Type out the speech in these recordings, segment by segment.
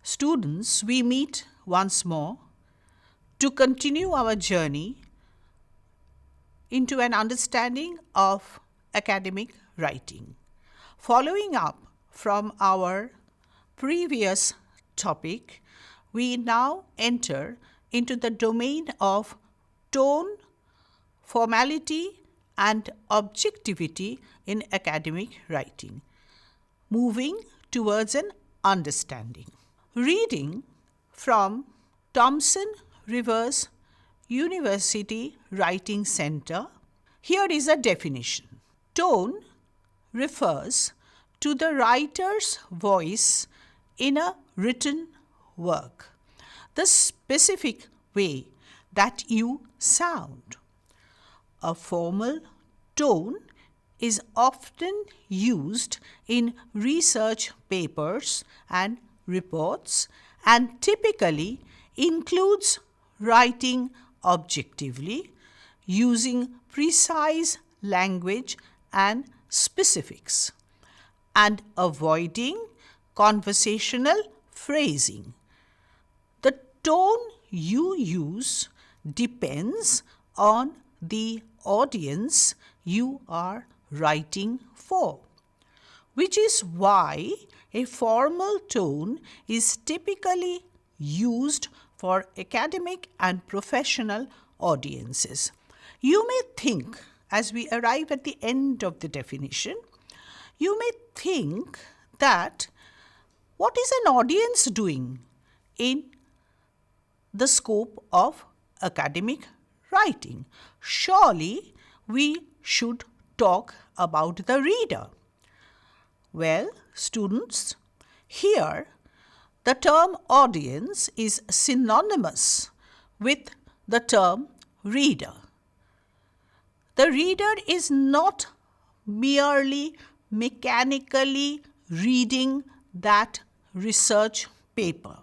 Students, we meet once more to continue our journey into an understanding of academic writing. Following up from our previous topic, we now enter into the domain of tone, formality, and objectivity in academic writing, moving towards an understanding. Reading from Thomson Rivers University Writing Center, here is a definition. Tone refers to the writer's voice in a written work, the specific way that you sound. A formal tone is often used in research papers and reports and typically includes writing objectively, using precise language and specifics, and avoiding conversational phrasing. The tone you use depends on the audience you are writing for, which is why a formal tone is typically used for academic and professional audiences. You may think, as we arrive at the end of the definition, you may think that what is an audience doing in the scope of academic writing? Surely we should talk about the reader. Well, students, here the term audience is synonymous with the term reader. The reader is not merely mechanically reading that research paper.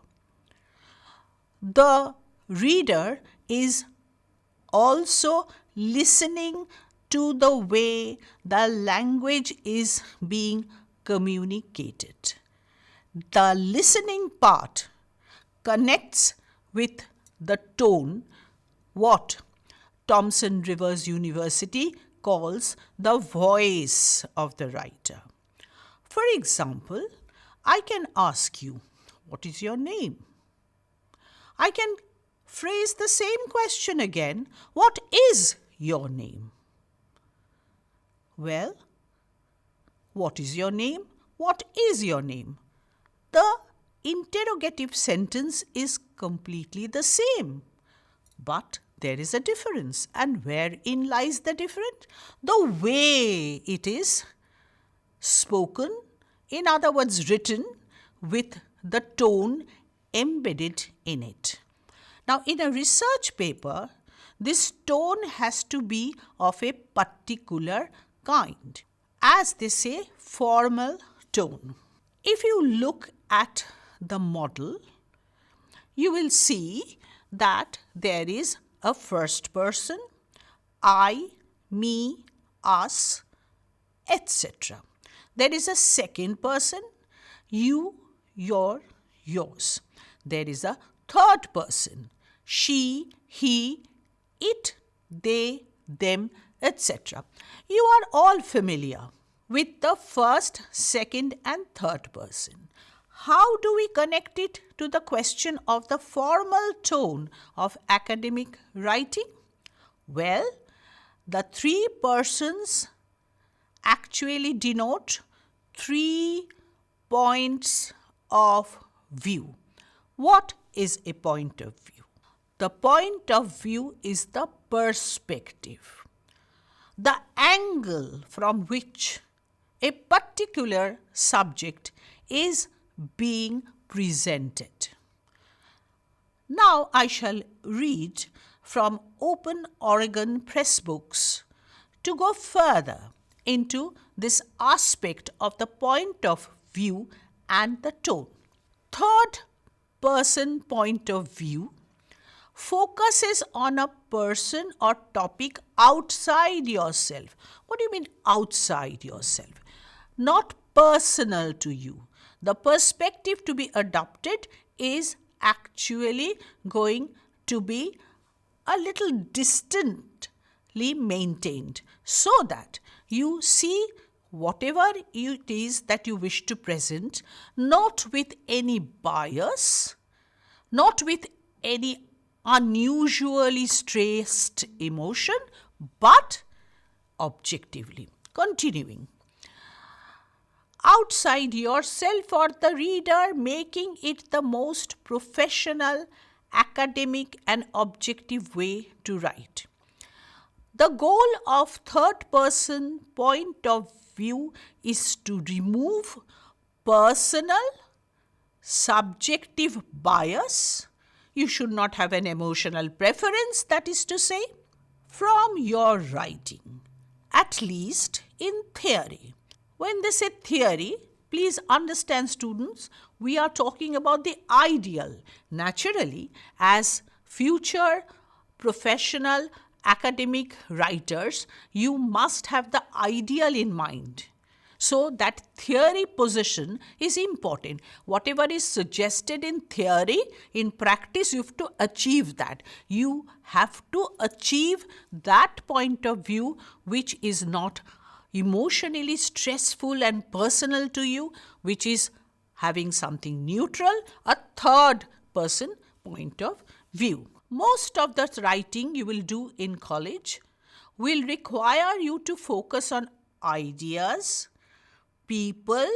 The reader is also listening to the way the language is being communicated. The listening part connects with the tone, what Thomson Rivers University calls the voice of the writer. For example, I can ask you, what is your name? I can phrase the same question again, what is your name? Well, what is your name? What is your name? The interrogative sentence is completely the same, but there is a difference. And wherein lies the difference? The way it is spoken, in other words, written, with the tone embedded in it. Now, in a research paper, this tone has to be of a particular kind, as they say, formal tone. If you look at the model, you will see that there is a first person, I, me, us, etc. There is a second person, you, your, yours. There is a third person, she, he, it, they, them, etc. You are all familiar with the first, second, and third person. How do we connect it to the question of the formal tone of academic writing? Well, the three persons actually denote 3 points of view. What is a point of view? The point of view is the perspective, the angle from which a particular subject is being presented. Now I shall read from Open Oregon Press Books to go further into this aspect of the point of view and the tone. Third person point of view focuses on a person or topic outside yourself. What do you mean outside yourself? Not personal to you. The perspective to be adopted is actually going to be a little distantly maintained so that you see whatever it is that you wish to present, not with any bias, not with any unusually stressed emotion, but objectively. Continuing. Outside yourself or the reader, making it the most professional, academic and objective way to write. The goal of third person point of view is to remove personal, subjective bias. You should not have an emotional preference, that is to say, from your writing, at least in theory. When they say theory, please understand, students, we are talking about the ideal. Naturally, as future professional academic writers, you must have the ideal in mind. So that theory position is important. Whatever is suggested in theory, in practice, you have to achieve that. You have to achieve that point of view which is not emotionally stressful and personal to you, which is having something neutral, a third person point of view. Most of the writing you will do in college will require you to focus on ideas, people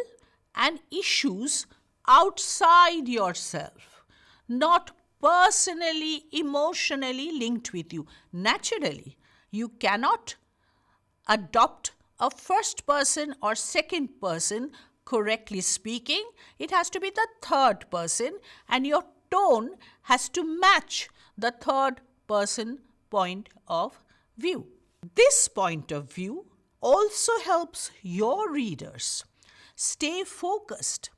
and issues outside yourself, not personally, emotionally linked with you. Naturally, you cannot adopt a first person or second person, correctly speaking. It has to be the third person, and your tone has to match the third person point of view. This point of view also helps your readers stay focused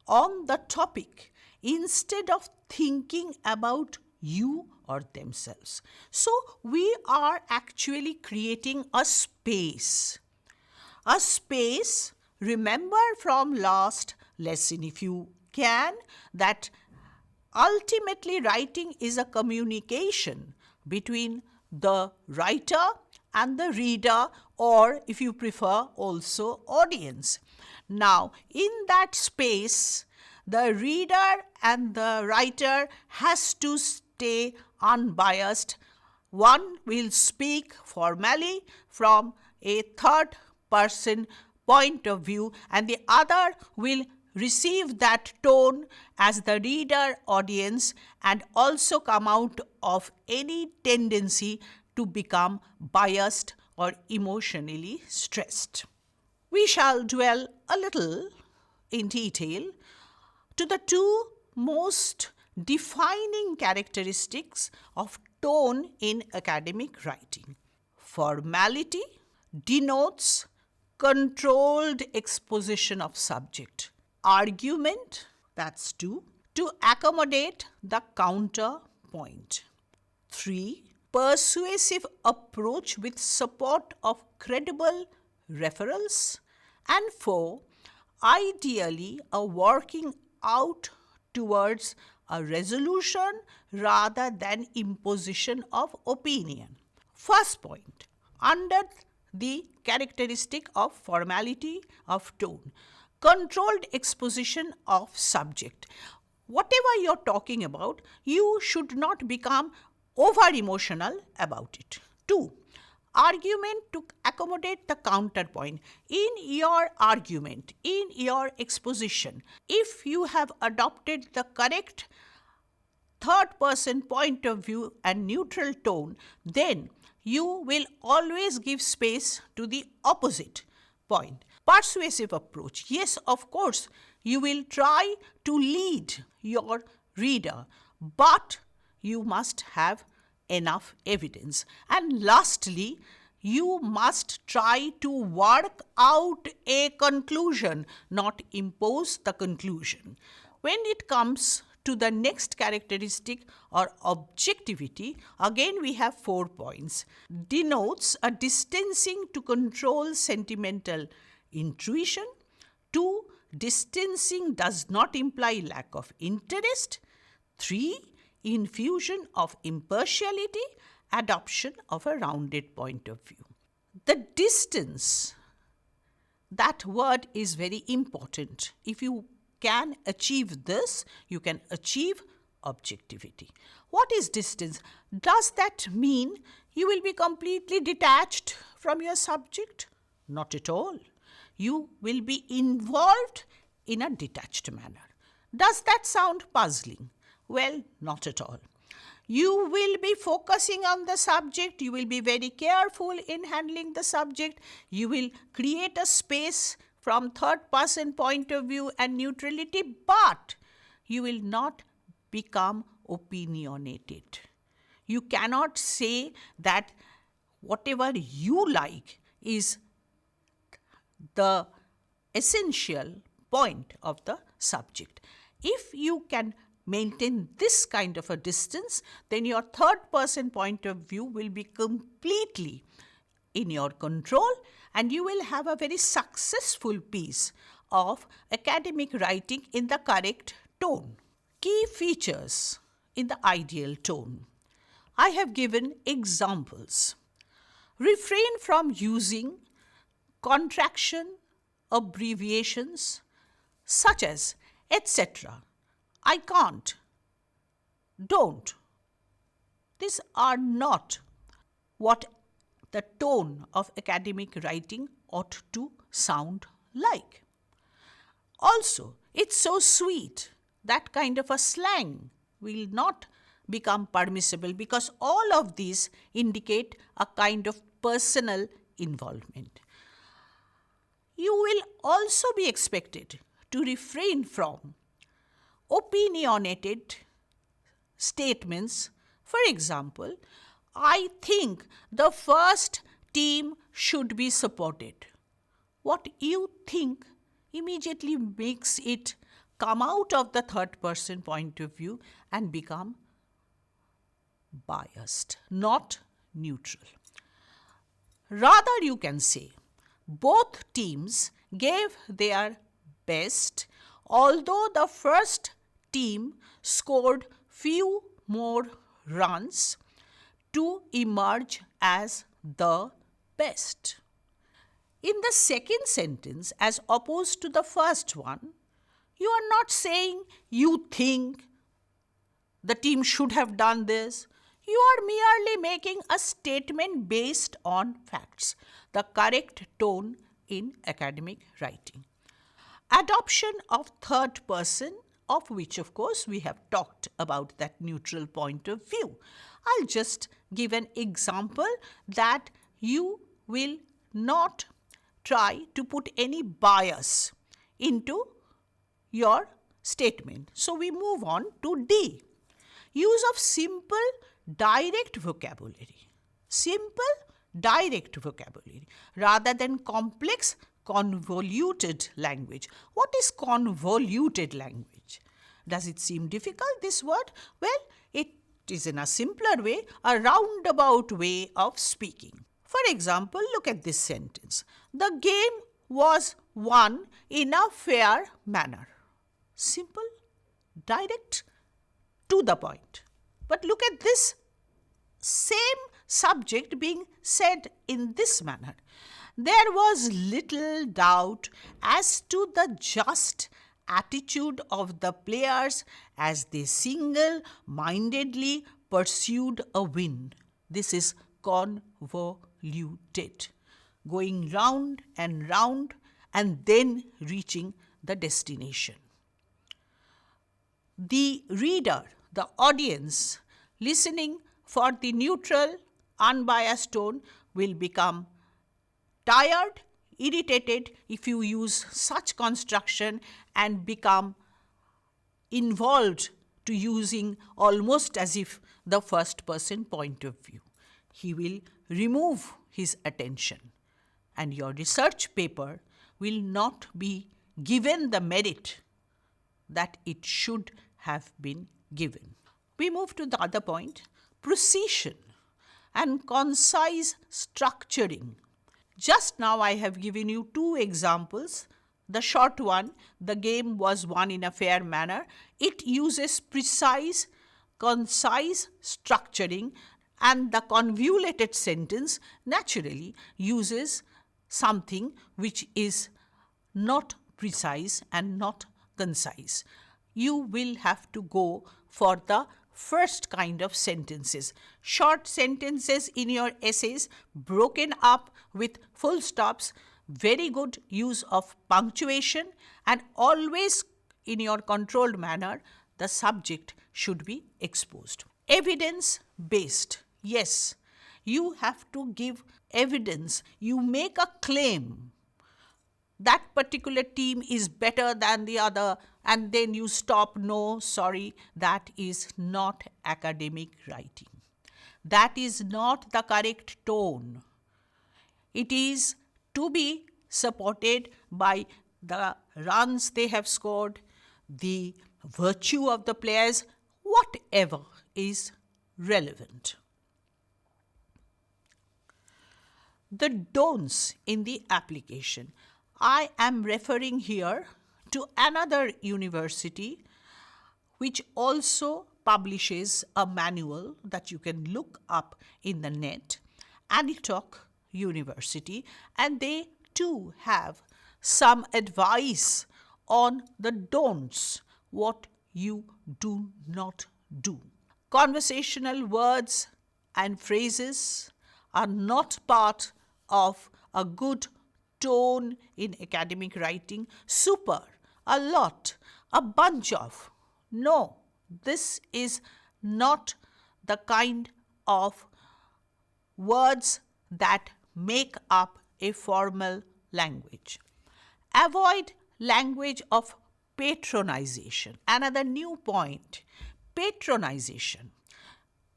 on the topic instead of thinking about you or themselves. So we are actually creating a space. A space, remember from last lesson if you can, that ultimately writing is a communication between the writer and the reader, or if you prefer also audience. Now in that space, the reader and the writer has to stay unbiased. One will speak formally from a third person point of view, and the other will receive that tone as the reader audience and also come out of any tendency to become biased or emotionally stressed. We shall dwell a little in detail to the two most defining characteristics of tone in academic writing. Formality denotes controlled exposition of subject. Argument, that's 2, to accommodate the counterpoint. 3, persuasive approach with support of credible referrals. And 4, ideally a working out towards a resolution rather than imposition of opinion. First point, under the characteristic of formality of tone, controlled exposition of subject. Whatever you're talking about, you should not become over emotional about it. 2, argument to accommodate the counterpoint. In your argument, in your exposition, if you have adopted the correct third person point of view and neutral tone, then you will always give space to the opposite point. Persuasive approach. Yes, of course, you will try to lead your reader, but you must have enough evidence. And lastly, you must try to work out a conclusion, not impose the conclusion. When it comes to the next characteristic or objectivity, again we have 4 points. Denotes a distancing to control sentimental intuition, to Distancing does not imply lack of interest. 3. Infusion of impartiality, adoption of a rounded point of view. The distance, that word is very important. If you can achieve this, you can achieve objectivity. What is distance? Does that mean you will be completely detached from your subject? Not at all. You will be involved in a detached manner. Does that sound puzzling? Well, not at all. You will be focusing on the subject. You will be very careful in handling the subject. You will create a space from third person point of view and neutrality, but you will not become opinionated. You cannot say that whatever you like is the essential point of the subject. If you can maintain this kind of a distance, then your third person point of view will be completely in your control and you will have a very successful piece of academic writing in the correct tone. Key features in the ideal tone. I have given examples. Refrain from using contraction, abbreviations such as etc., I can't, don't. These are not what the tone of academic writing ought to sound like. Also, it's so sweet. That kind of a slang will not become permissible because all of these indicate a kind of personal involvement. You will also be expected to refrain from opinionated statements. For example, I think the first team should be supported. What you think immediately makes it come out of the third person point of view and become biased, not neutral. Rather, you can say both teams gave their best, although the first team scored few more runs to emerge as the best. In the second sentence, as opposed to the first one, you are not saying you think the team should have done this. You are merely making a statement based on facts, the correct tone in academic writing. Adoption of third person, of which of course we have talked about that neutral point of view. I'll just give an example that you will not try to put any bias into your statement. So we move on to D. Use of simple, direct vocabulary. Simple, direct vocabulary rather than complex, convoluted language. What is convoluted language? Does it seem difficult, this word? Well, it is in a simpler way, a roundabout way of speaking. For example, look at this sentence. The game was won in a fair manner. Simple, direct, to the point. But look at this same subject being said in this manner. There was little doubt as to the just attitude of the players as they single-mindedly pursued a win. This is convoluted, going round and then reaching the destination. The reader, the audience, listening for the neutral, unbiased tone will become tired, irritated if you use such construction and become involved to using almost as if the first person point of view. He will remove his attention and your research paper will not be given the merit that it should have been given. We move to the other point, precision and concise structuring. Just now I have given you two examples, the short one, the game was won in a fair manner. It uses precise, concise structuring, and the convoluted sentence naturally uses something which is not precise and not concise. You will have to go for the first kind of sentences. Short sentences in your essays broken up with full stops, very good use of punctuation, and always in your controlled manner, the subject should be exposed. Evidence based. Yes, you have to give evidence. You make a claim. That particular team is better than the other, and then you stop. No, sorry, that is not academic writing. That is not the correct tone. It is to be supported by the runs they have scored, the virtue of the players, whatever is relevant. The don'ts in the application. I am referring here to another university which also publishes a manual that you can look up in the net, Anitok University, and they too have some advice on the don'ts, what you do not do. Conversational words and phrases are not part of a good tone in academic writing. Super, a lot, a bunch of. No, this is not the kind of words that make up a formal language. Avoid language of patronization. Another new point, patronization.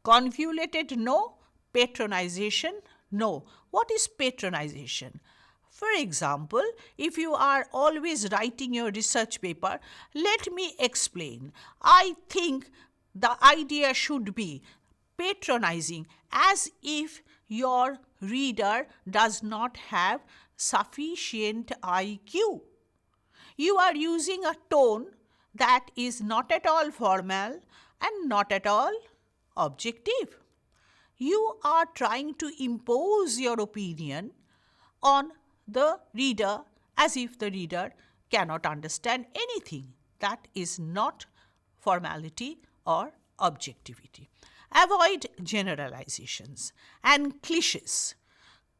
Convoluted, no. Patronization, no. What is patronization? For example, if you are always writing your research paper, let me explain. I think the idea should be patronizing, as if your reader does not have sufficient IQ. You are using a tone that is not at all formal and not at all objective. You are trying to impose your opinion on the reader as if the reader cannot understand anything. That is not formality or objectivity. Avoid generalizations and cliches.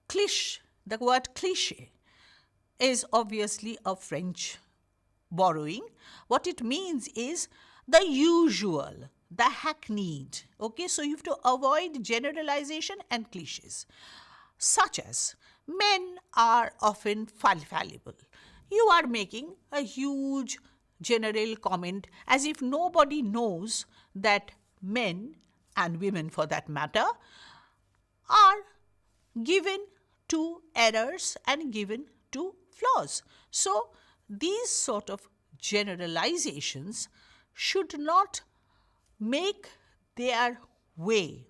The word cliché is obviously a French borrowing. What it means is the usual, the hackneyed. Okay, so you have to avoid generalization and cliches, such as men are often fallible. You are making a huge general comment as if nobody knows that men, and women for that matter, are given to errors and given to flaws. So these sort of generalizations should not make their way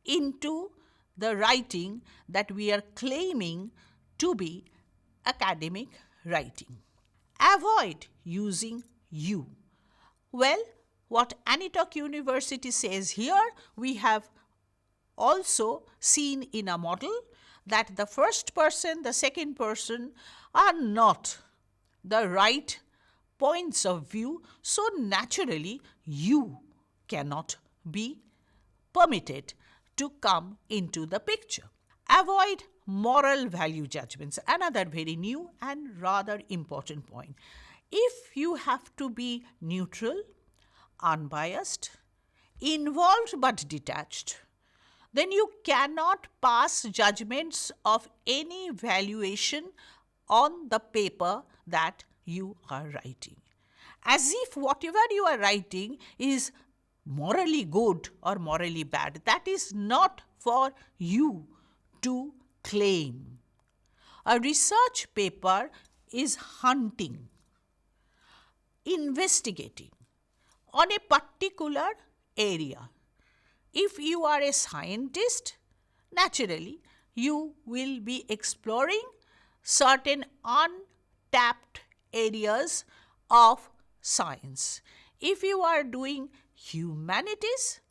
into the writing that we are claiming to be academic writing. Avoid using you. Well, what Anitok University says here, we have also seen in a model that the first person, the second person are not the right points of view, so naturally you cannot be permitted to come into the picture. Avoid moral value judgments, another very new and rather important point. If you have to be neutral, unbiased, involved but detached, then you cannot pass judgments of any valuation on the paper that you are writing, as if whatever you are writing is morally good or morally bad. That is not for you to claim. A research paper is hunting, investigating on a particular area. If you are a scientist, naturally you will be exploring certain untapped areas of science. If you are doing humanities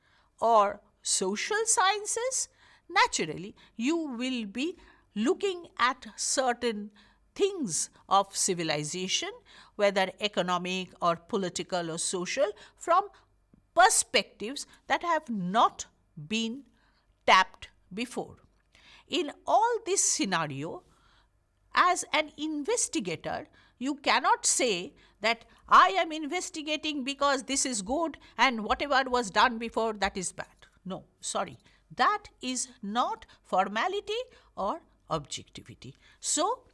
or social sciences, naturally you will be looking at certain things of civilization, whether economic or political or social, from perspectives that have not been tapped before. In all this scenario, as an investigator, you cannot say that I am investigating because this is good and whatever was done before, that is bad. No, sorry. That is not formality or objectivity. So,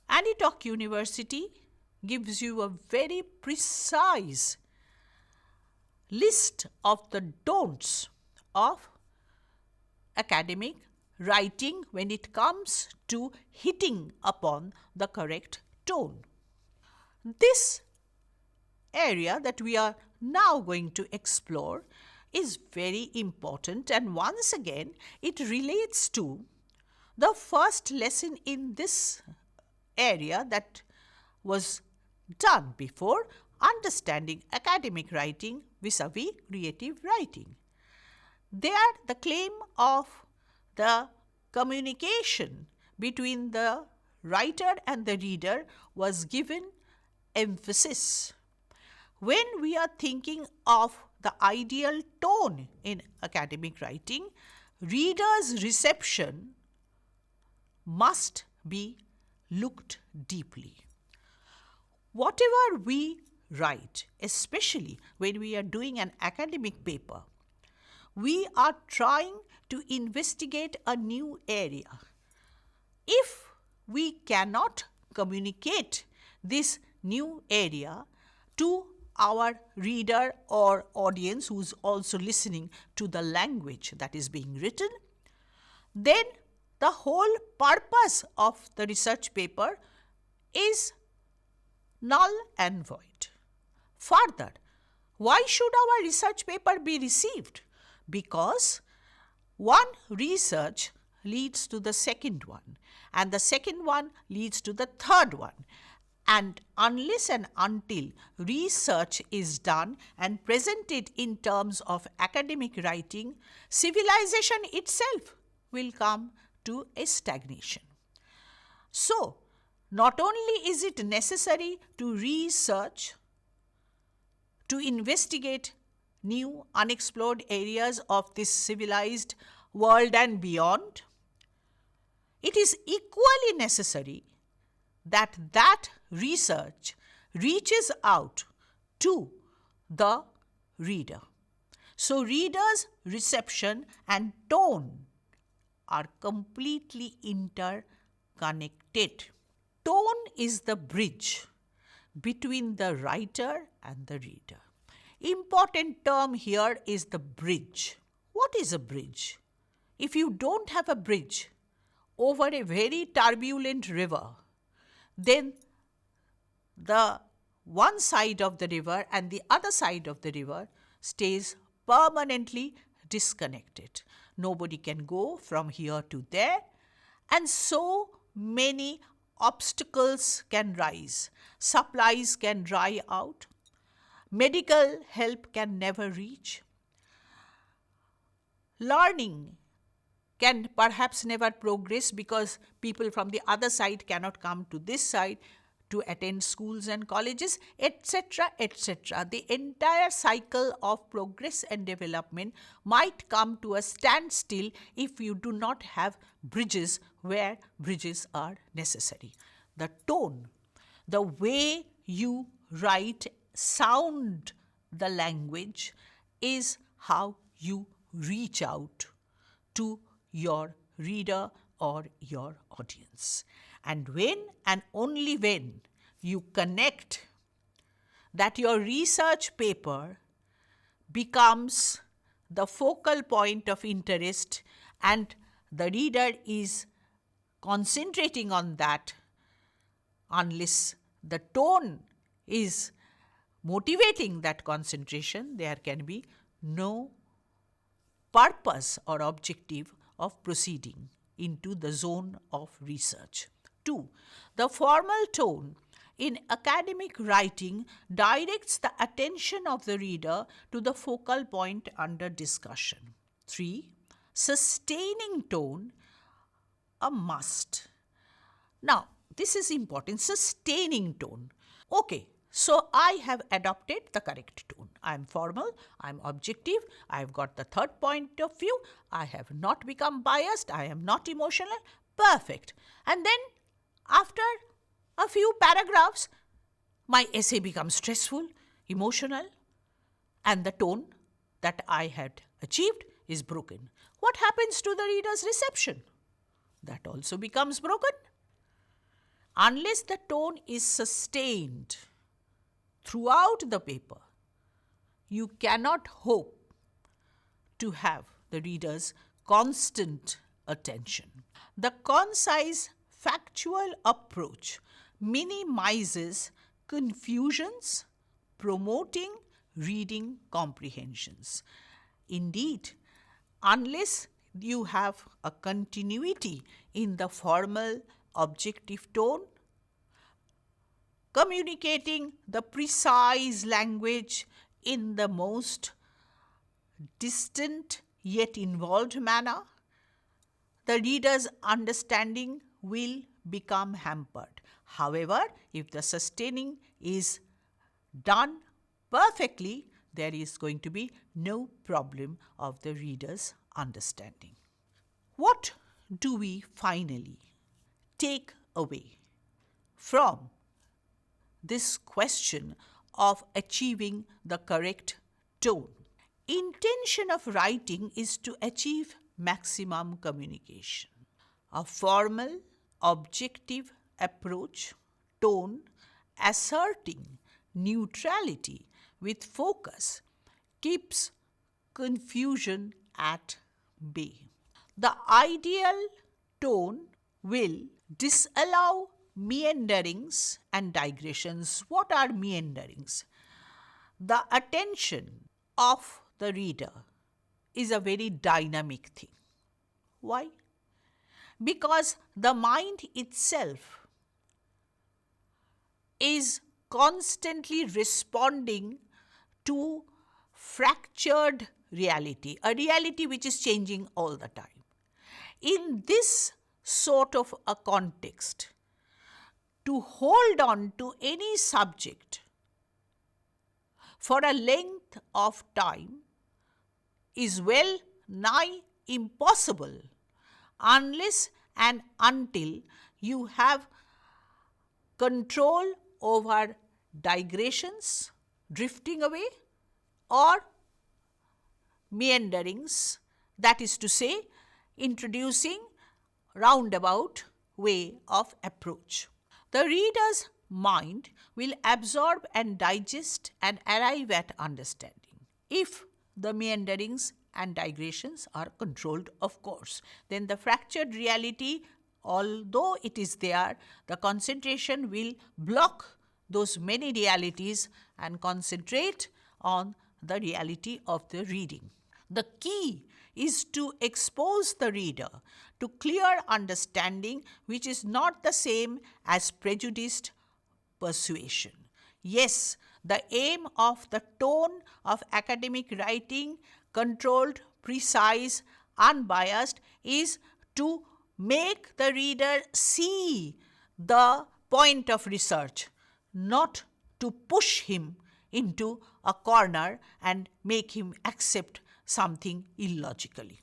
Anitok University gives you a very precise list of the don'ts of academic writing when it comes to hitting upon the correct tone. This area that we are now going to explore is very important, and once again it relates to the first lesson in this area that was done before, understanding academic writing vis-a-vis creative writing. There, the claim of the communication between the writer and the reader was given emphasis. When we are thinking of the ideal tone in academic writing, reader's reception must be looked deeply. Whatever we write, especially when we are doing an academic paper, we are trying to investigate a new area. If we cannot communicate this new area to our reader or audience who is also listening to the language that is being written, then the whole purpose of the research paper is null and void. Further, why should our research paper be received? Because one research leads to the second one, and the second one leads to the third one. And unless and until research is done and presented in terms of academic writing, civilization itself will come to a stagnation. So, not only is it necessary to research, to investigate new unexplored areas of this civilized world and beyond, it is equally necessary that that research reaches out to the reader. So, reader's reception and tone are completely interconnected. Tone is the bridge between the writer and the reader. Important term here is the bridge. What is a bridge? If you don't have a bridge over a very turbulent river, then the one side of the river and the other side of the river stays permanently disconnected. Nobody can go from here to there, and so many obstacles can rise. Supplies can dry out. Medical help can never reach. Learning can perhaps never progress because people from the other side cannot come to this side to attend schools and colleges, etc., etc. The entire cycle of progress and development might come to a standstill if you do not have bridges where bridges are necessary. The tone, the way you write, sound the language is how you reach out to your reader or your audience. And when and only when you connect that your research paper becomes the focal point of interest and the reader is concentrating on that, unless the tone is motivating that concentration, there can be no purpose or objective of proceeding into the zone of research. 2. The formal tone in academic writing directs the attention of the reader to the focal point under discussion. 3. Sustaining tone, a must. Now, this is important, sustaining tone. Okay, so I have adopted the correct tone. I am formal, I am objective, I have got the third point of view, I have not become biased, I am not emotional. Perfect. And then after a few paragraphs, my essay becomes stressful, emotional, and the tone that I had achieved is broken. What happens to the reader's reception? That also becomes broken. Unless the tone is sustained throughout the paper, you cannot hope to have the reader's constant attention. The concise, factual approach minimizes confusions, promoting reading comprehensions. Indeed, unless you have a continuity in the formal objective tone, communicating the precise language in the most distant yet involved manner, the reader's understanding will become hampered. However, if the sustaining is done perfectly, there is going to be no problem of the reader's understanding. What do we finally take away from this question of achieving the correct tone? Intention of writing is to achieve maximum communication. A formal, objective approach, tone, asserting neutrality with focus keeps confusion at bay. The ideal tone will disallow meanderings and digressions. What are meanderings? The attention of the reader is a very dynamic thing. Why? Because the mind itself is constantly responding to fractured reality, a reality which is changing all the time. In this sort of a context, to hold on to any subject for a length of time is well nigh impossible unless and until you have control over digressions, drifting away, or meanderings, that is to say, introducing roundabout way of approach. The reader's mind will absorb and digest and arrive at understanding. If the meanderings and digressions are controlled, of course, then the fractured reality, although it is there, the concentration will block those many realities and concentrate on the reality of the reading. The key is to expose the reader to clear understanding, which is not the same as prejudiced persuasion. Yes, the aim of the tone of academic writing, controlled, precise, unbiased, is to make the reader see the point of research, not to push him into a corner and make him accept something illogically.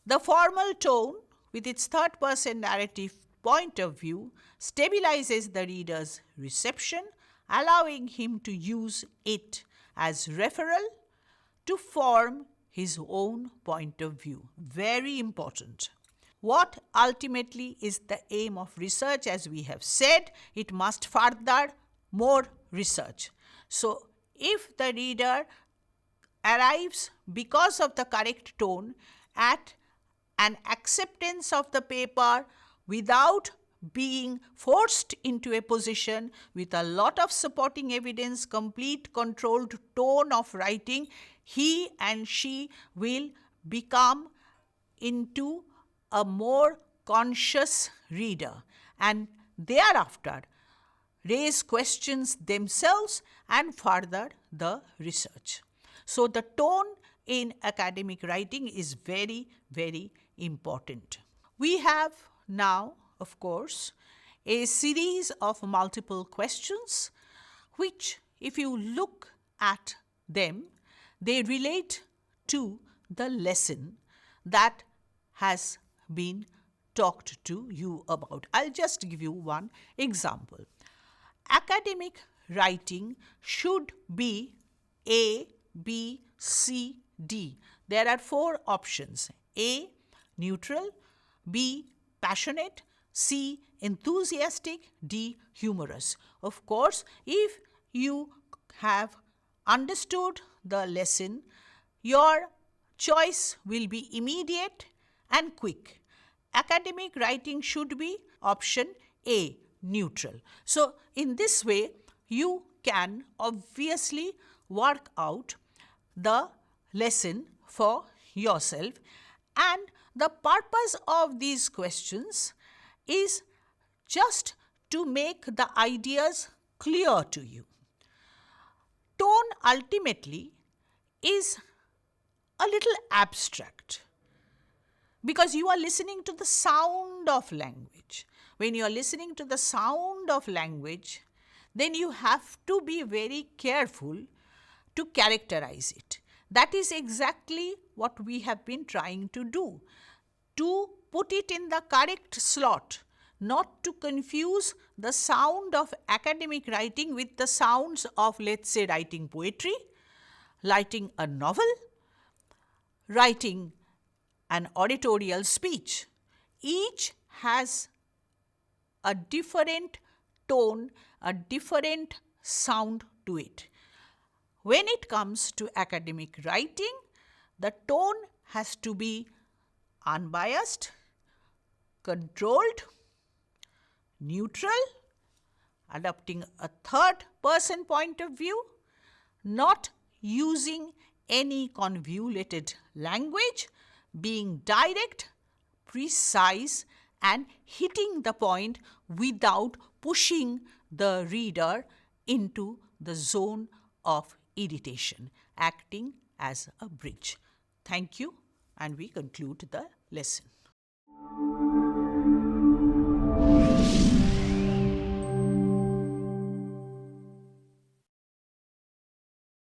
The formal tone, with its third-person narrative point of view, stabilizes the reader's reception, allowing him to use it as referral to form his own point of view. Very important. What ultimately is the aim of research? As we have said, it must further more research. So, if the reader arrives because of the correct tone at an acceptance of the paper without being forced into a position with a lot of supporting evidence, complete controlled tone of writing, he and she will become into a more conscious reader, and thereafter raise questions themselves and further the research. So the tone in academic writing is very, very important. We have now, of course, a series of multiple questions which, if you look at them, they relate to the lesson that has been talked to you about. I'll just give you one example. Academic writing should be A, B, C, D. There are 4 options. A, neutral, B, passionate, C, enthusiastic, D, humorous. Of course, if you have understood the lesson, your choice will be immediate and quick. Academic writing should be option A, neutral. So, in this way, you can obviously work out the lesson for yourself, and the purpose of these questions is just to make the ideas clear to you. Tone ultimately is a little abstract because you are listening to the sound of language. When you are listening to the sound of language, then you have to be very careful to characterize it. That is exactly what we have been trying to do, to put it in the correct slot, not to confuse the sound of academic writing with the sounds of, let's say, writing poetry, writing a novel, writing an auditorial speech. Each has a different tone, a different sound to it. When it comes to academic writing, the tone has to be unbiased, controlled, neutral, adopting a third person point of view, not using any convoluted language, being direct, precise, and hitting the point without pushing the reader into the zone of irritation, acting as a bridge. Thank you, and we conclude the lesson.